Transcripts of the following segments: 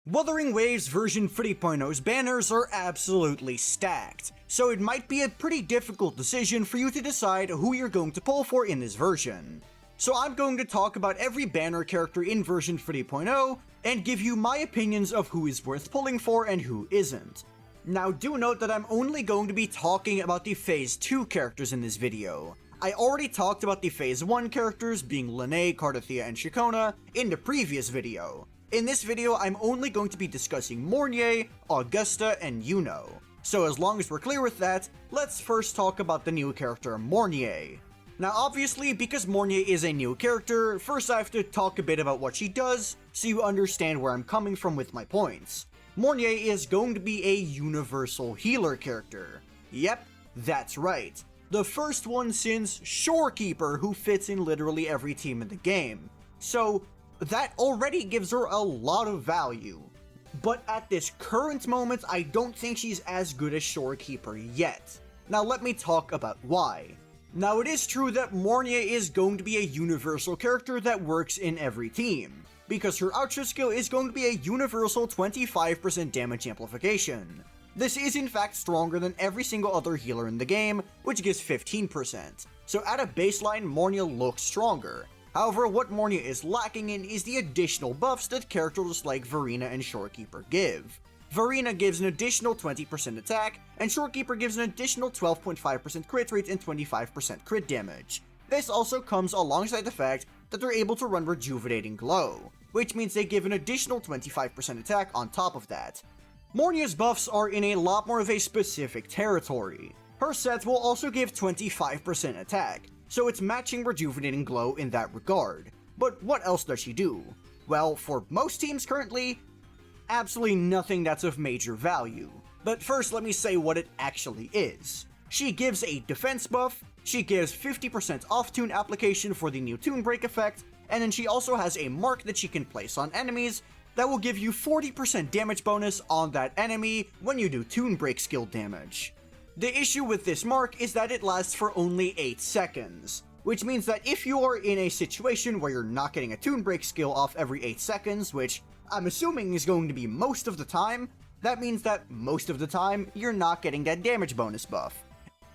Wuthering Waves version 3.0's banners are absolutely stacked, so it might be a pretty difficult decision for you to decide who you're going to pull for in this version. So I'm going to talk about every banner character in version 3.0 and give you my opinions of who is worth pulling for and who isn't. Now do note that I'm only going to be talking about the Phase 2 characters in this video. I already talked about the Phase 1 characters being Lene, Cardathia, and Shikona in the previous video. In this video, I'm only going to be discussing Mornye, Augusta, and Iuno. So as long as we're clear with that, let's first talk about the new character Mornye. Now obviously, because Mornye is a new character, first I have to talk a bit about what she does, so you understand where I'm coming from with my points. Mornye is going to be a universal healer character. Yep, that's right. The first one since Shorekeeper, who fits in literally every team in the game. So that already gives her a lot of value. But at this current moment, I don't think she's as good as Shorekeeper yet. Now let me talk about why. Now it is true that Mornye is going to be a universal character that works in every team, because her Ultra skill is going to be a universal 25% damage amplification. This is in fact stronger than every single other healer in the game, which gives 15%. So at a baseline, Mornye looks stronger. However, what Mornye is lacking in is the additional buffs that characters like Verina and Shorekeeper give. Verina gives an additional 20% attack, and Shorekeeper gives an additional 12.5% crit rate and 25% crit damage. This also comes alongside the fact that they're able to run Rejuvenating Glow, which means they give an additional 25% attack on top of that. Mornye's buffs are in a lot more of a specific territory. Her set will also give 25% attack, so it's matching Rejuvenating Glow in that regard. But what else does she do? Well, for most teams currently, absolutely nothing that's of major value. But first let me say what it actually is. She gives a defense buff, she gives 50% off-tune application for the new Tune Break effect, and then she also has a mark that she can place on enemies that will give you 40% damage bonus on that enemy when you do Tune Break skill damage. The issue with this mark is that it lasts for only 8 seconds, which means that if you are in a situation where you're not getting a Tune Break skill off every 8 seconds, which I'm assuming is going to be most of the time, that means that most of the time you're not getting that damage bonus buff.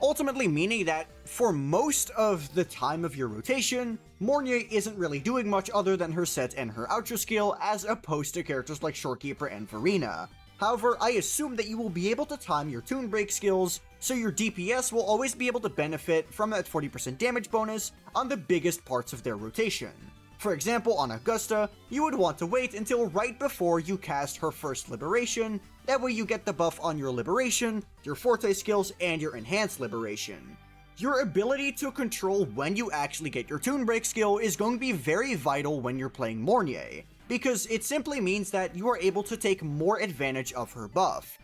Ultimately meaning that for most of the time of your rotation, Mornye isn't really doing much other than her set and her Ultra skill as opposed to characters like Shorekeeper and Verina. However, I assume that you will be able to time your Tune Break skills, so your DPS will always be able to benefit from that 40% damage bonus on the biggest parts of their rotation. For example, on Augusta, you would want to wait until right before you cast her first Liberation, that way you get the buff on your Liberation, your Forte skills, and your Enhanced Liberation. Your ability to control when you actually get your Tune Break skill is going to be very vital when you're playing Mornye, because it simply means that you are able to take more advantage of her buff.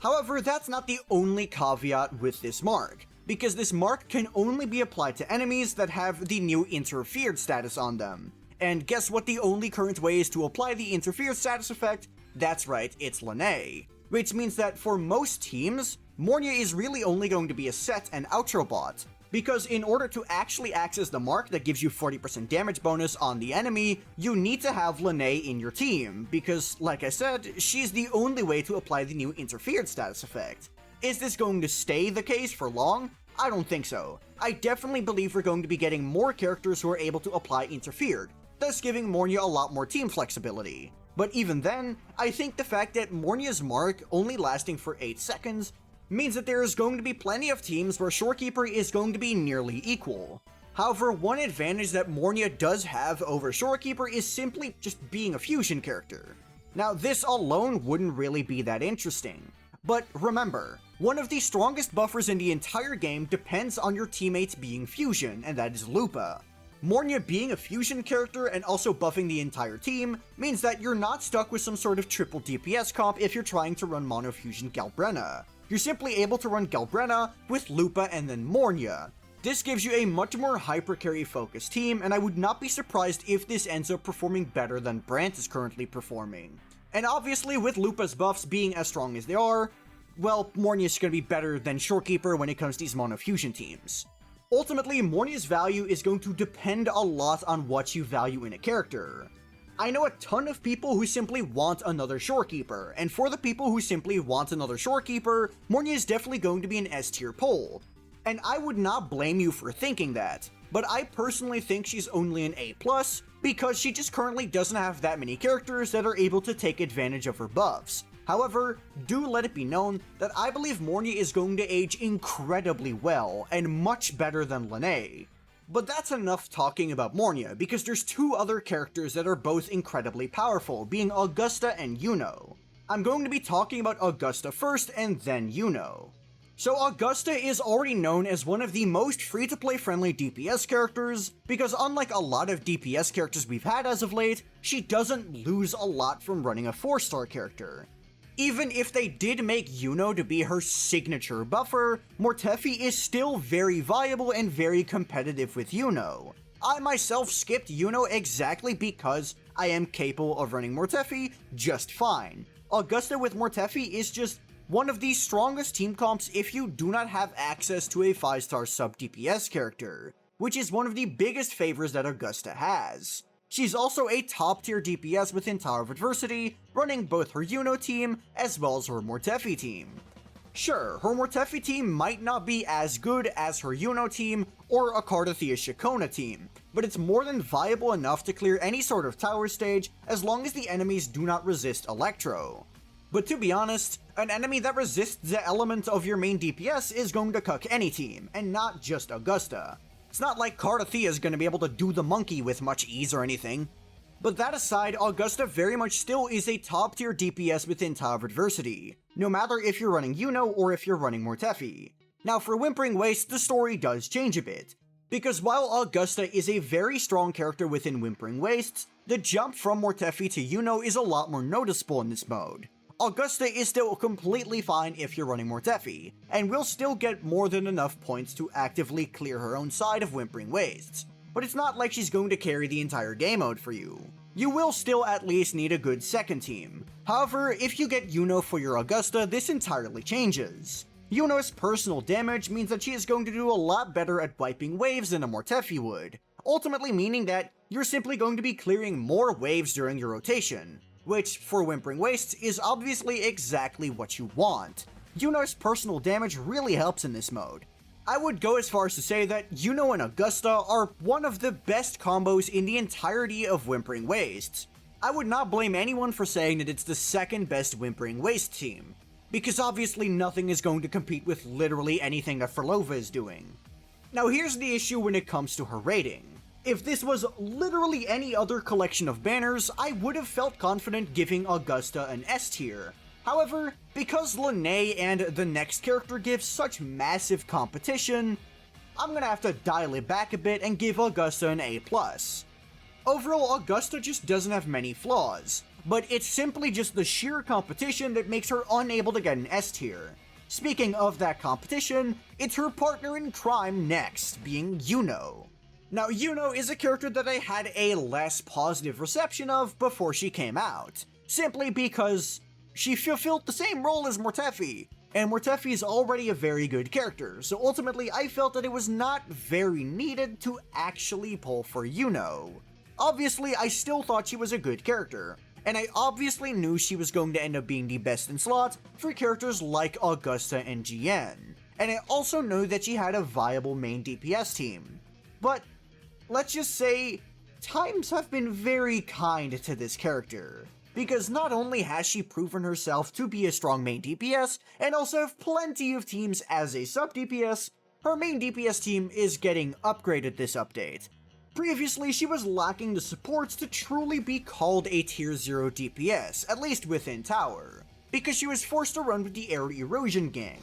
However, that's not the only caveat with this mark, because this mark can only be applied to enemies that have the new Interfered status on them. And guess what the only current way is to apply the Interfered status effect? That's right, it's Lene. Which means that for most teams, Mornye is really only going to be a set and outro bot, because in order to actually access the mark that gives you 40% damage bonus on the enemy, you need to have Lene in your team, because like I said, she's the only way to apply the new Interfered status effect. Is this going to stay the case for long? I don't think so. I definitely believe we're going to be getting more characters who are able to apply Interfered, thus giving Mornye a lot more team flexibility. But even then, I think the fact that Mornye's mark only lasting for 8 seconds means that there is going to be plenty of teams where Shorekeeper is going to be nearly equal. However, one advantage that Mornye does have over Shorekeeper is simply just being a fusion character. Now this alone wouldn't really be that interesting. But remember, one of the strongest buffers in the entire game depends on your teammates being fusion, and that is Lupa. Mornye being a fusion character and also buffing the entire team means that you're not stuck with some sort of triple DPS comp if you're trying to run mono fusion Galbrenna. You're simply able to run Galbrenna with Lupa and then Mornye. This gives you a much more hyper-carry focused team, and I would not be surprised if this ends up performing better than Brant is currently performing. And obviously with Lupa's buffs being as strong as they are, well, Mornye is going to be better than Shorekeeper when it comes to these mono fusion teams. Ultimately, Mornye's value is going to depend a lot on what you value in a character. I know a ton of people who simply want another shorekeeper, and for the people who simply want another shorekeeper, Mornye is definitely going to be an S tier pull. And I would not blame you for thinking that, but I personally think she's only an A+, because she just currently doesn't have that many characters that are able to take advantage of her buffs. However, do let it be known that I believe Mornye is going to age incredibly well, and much better than Lene. But that's enough talking about Mornye, because there's two other characters that are both incredibly powerful, being Augusta and Iuno. I'm going to be talking about Augusta first, and then Iuno. So Augusta is already known as one of the most free-to-play friendly DPS characters, because unlike a lot of DPS characters we've had as of late, she doesn't lose a lot from running a 4-star character. Even if they did make Iuno to be her signature buffer, Mortefi is still very viable and very competitive with Iuno. I myself skipped Iuno exactly because I am capable of running Mortefi just fine. Augusta with Mortefi is just one of the strongest team comps if you do not have access to a 5-star sub DPS character, which is one of the biggest favors that Augusta has. She's also a top tier DPS within Tower of Adversity, running both her Iuno team as well as her Mortefi team. Sure, her Mortefi team might not be as good as her Iuno team or a Cardathia Shakona team, but it's more than viable enough to clear any sort of tower stage as long as the enemies do not resist Electro. But to be honest, an enemy that resists the element of your main DPS is going to cuck any team, and not just Augusta. It's not like Cardathia is going to be able to do the monkey with much ease or anything. But that aside, Augusta very much still is a top tier DPS within Tower of Adversity, no matter if you're running Iuno or if you're running Mortefi. Now for Whimpering Wastes, the story does change a bit, because while Augusta is a very strong character within Whimpering Wastes, the jump from Mortefi to Iuno is a lot more noticeable in this mode. Augusta is still completely fine if you're running Mortefi, and will still get more than enough points to actively clear her own side of Whimpering Wastes, but it's not like she's going to carry the entire game mode for you. You will still at least need a good second team. However, if you get Iuno for your Augusta, this entirely changes. Iuno's personal damage means that she is going to do a lot better at wiping waves than a Mortefi would, ultimately meaning that you're simply going to be clearing more waves during your rotation, which, for Whimpering Wastes, is obviously exactly what you want. Iuno's personal damage really helps in this mode. I would go as far as to say that Iuno and Augusta are one of the best combos in the entirety of Whimpering Wastes. I would not blame anyone for saying that it's the second best Whimpering Wastes team, because obviously nothing is going to compete with literally anything that Frolova is doing. Now here's the issue when it comes to her rating. If this was literally any other collection of banners, I would have felt confident giving Augusta an S tier. However, because Lene and the next character give such massive competition, I'm gonna have to dial it back a bit and give Augusta an A+. Overall, Augusta just doesn't have many flaws, but it's simply just the sheer competition that makes her unable to get an S tier. Speaking of that competition, it's her partner in crime next, being Iuno. Now, Iuno is a character that I had a less positive reception of before she came out, simply because she fulfilled the same role as Mortefi, and Mortefi is already a very good character, so ultimately I felt that it was not very needed to actually pull for Iuno. Obviously, I still thought she was a good character, and I obviously knew she was going to end up being the best in slot for characters like Augusta and GN, and I also knew that she had a viable main DPS team. But let's just say, times have been very kind to this character, because not only has she proven herself to be a strong main DPS, and also have plenty of teams as a sub DPS, her main DPS team is getting upgraded this update. Previously, she was lacking the supports to truly be called a tier 0 DPS, at least within Tower, because she was forced to run with the Air Erosion Gang.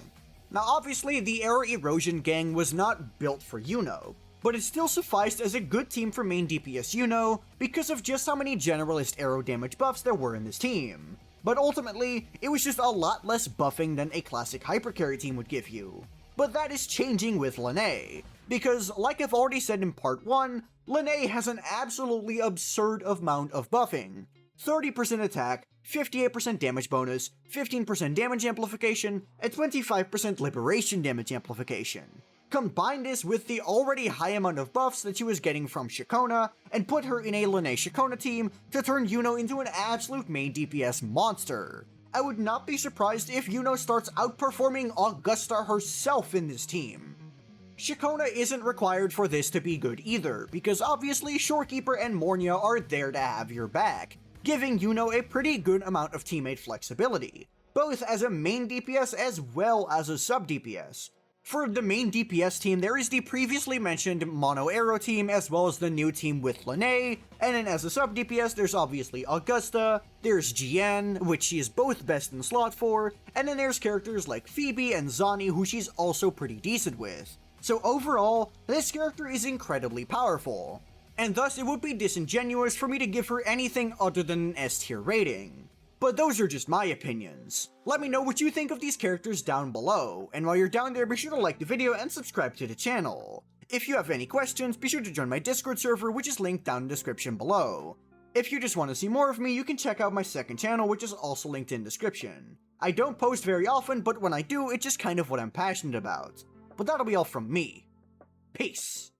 Now obviously, the Air Erosion Gang was not built for Iuno, but it still sufficed as a good team for main DPS Iuno because of just how many generalist arrow damage buffs there were in this team. But ultimately, it was just a lot less buffing than a classic hypercarry team would give you. But that is changing with Lene, because like I've already said in part 1, Lene has an absolutely absurd amount of buffing. 30% attack, 58% damage bonus, 15% damage amplification, and 25% liberation damage amplification. Combine this with the already high amount of buffs that she was getting from Shakona, and put her in a Lene Shakona team to turn Iuno into an absolute main DPS monster. I would not be surprised if Iuno starts outperforming Augusta herself in this team. Shakona isn't required for this to be good either, because obviously Shorekeeper and Mornye are there to have your back, giving Iuno a pretty good amount of teammate flexibility, both as a main DPS as well as a sub DPS. For the main DPS team, there is the previously mentioned Mono Arrow team as well as the new team with Lene, and then as a sub DPS there's obviously Augusta, there's GN, which she is both best in slot for, and then there's characters like Phoebe and Zani who she's also pretty decent with. So overall, this character is incredibly powerful, and thus it would be disingenuous for me to give her anything other than an S tier rating. But those are just my opinions. Let me know what you think of these characters down below, and while you're down there be sure to like the video and subscribe to the channel. If you have any questions, be sure to join my Discord server, which is linked down in the description below. If you just want to see more of me, you can check out my second channel, which is also linked in the description. I don't post very often, but when I do, it's just kind of what I'm passionate about. But that'll be all from me. Peace.